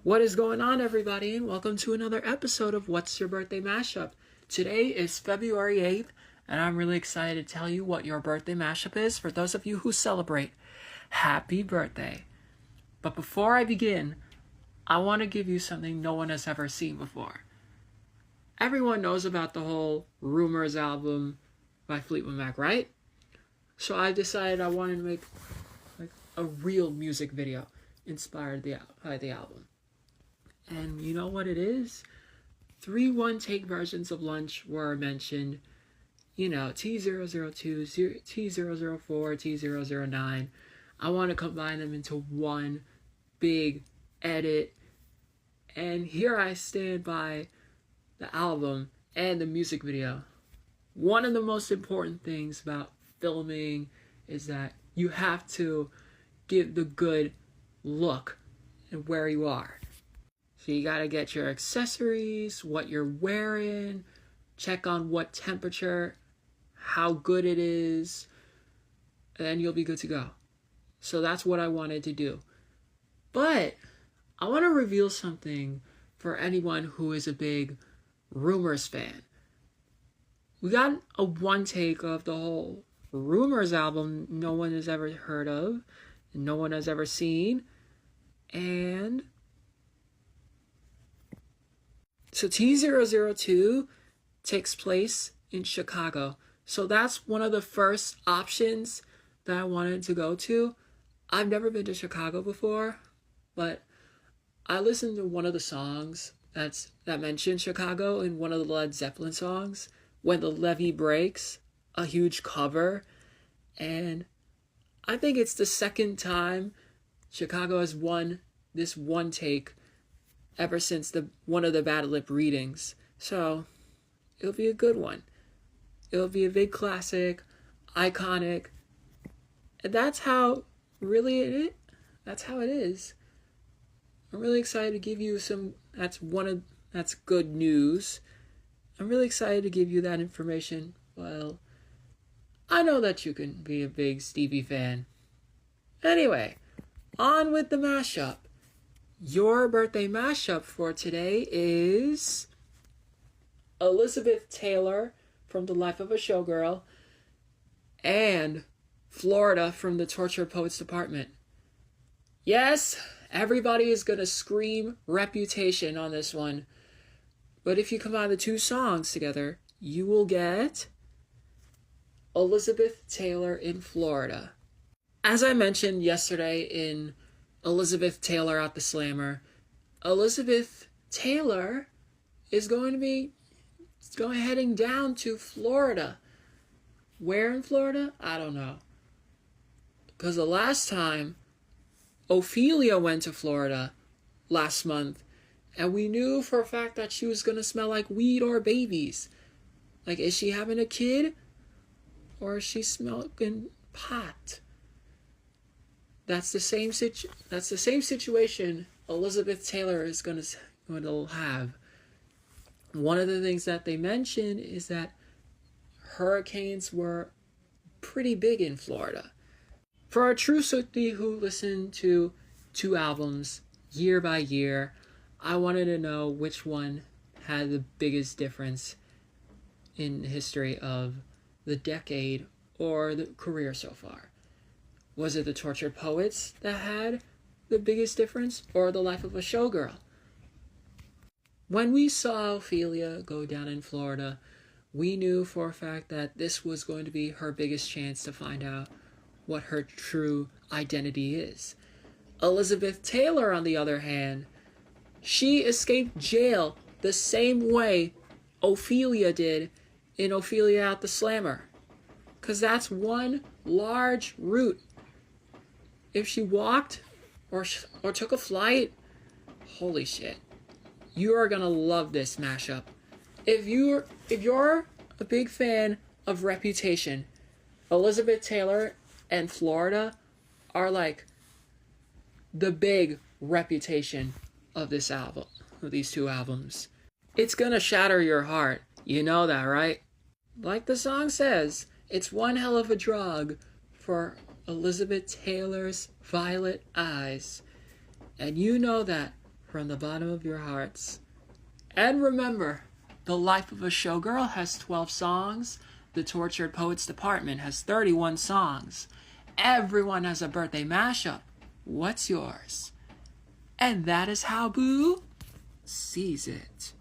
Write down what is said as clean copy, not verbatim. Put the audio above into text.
What is going on, everybody, and welcome to another episode of What's Your Birthday Mashup. Today is February 8th, and I'm really excited to tell you what your birthday mashup is for those of you who celebrate. Happy birthday. But before I begin, I want to give you something no one has ever seen before. Everyone knows about the whole Rumours album by Fleetwood Mac, right? So I decided I wanted to make a real music video inspired by the album. And you know what it is? 3 one-take versions of Lunch were mentioned. You know, T002, T004, T009. I want to combine them into one big edit. And here I stand by the album and the music video. One of the most important things about filming is that you have to give the good look and where you are. So you gotta get your accessories, what you're wearing, check on what temperature, how good it is, and then you'll be good to go. So that's what I wanted to do. But I want to reveal something for anyone who is a big Rumours fan. We got a one take of the whole Rumours album no one has ever heard of, and no one has ever seen, and so T002 takes place in Chicago. So that's one of the first options that I wanted to go to. I've never been to Chicago before, but I listened to one of the songs that mentioned Chicago in one of the Led Zeppelin songs, When the Levee Breaks, a huge cover. And I think it's the second time Chicago has won this one take ever since one of the Bad Lip readings. So it'll be a good one. It'll be a big classic, iconic. And that's how it is. I'm really excited to give you that's good news. I'm really excited to give you that information. Well, I know that you can be a big Stevie fan. Anyway, on with the mashup. Your birthday mashup for today is Elizabeth Taylor from The Life of a Showgirl and Florida from the Tortured Poets Department. Yes, everybody is going to scream Reputation on this one. But if you combine the two songs together, you will get Elizabeth Taylor in Florida. As I mentioned yesterday in Elizabeth Taylor at the Slammer, Elizabeth Taylor is heading down to Florida. Where in Florida? I don't know. Because the last time Ophelia went to Florida last month, and we knew for a fact that she was going to smell like weed or babies. Like, is she having a kid? Or is she smoking pot? That's the same situation Elizabeth Taylor is going to have. One of the things that they mentioned is that hurricanes were pretty big in Florida. For our true Swiftie who listened to 2 albums year by year, I wanted to know which one had the biggest difference in the history of the decade or the career so far. Was it the Tortured Poets that had the biggest difference, or The Life of a Showgirl? When we saw Ophelia go down in Florida, we knew for a fact that this was going to be her biggest chance to find out what her true identity is. Elizabeth Taylor, on the other hand, she escaped jail the same way Ophelia did in Ophelia at the Slammer. Because that's one large route. If she walked or took a flight, holy shit, you are gonna love this mashup. If you're a big fan of Reputation, Elizabeth Taylor and Florida are like the big Reputation of this album, of these 2 albums. It's gonna shatter your heart. You know that, right? Like the song says, it's one hell of a drug for Elizabeth Taylor's violet eyes. And you know that from the bottom of your hearts. And remember, The Life of a Showgirl has 12 songs. The Tortured Poets Department has 31 songs. Everyone has a birthday mashup. What's yours? And that is how Boo sees it.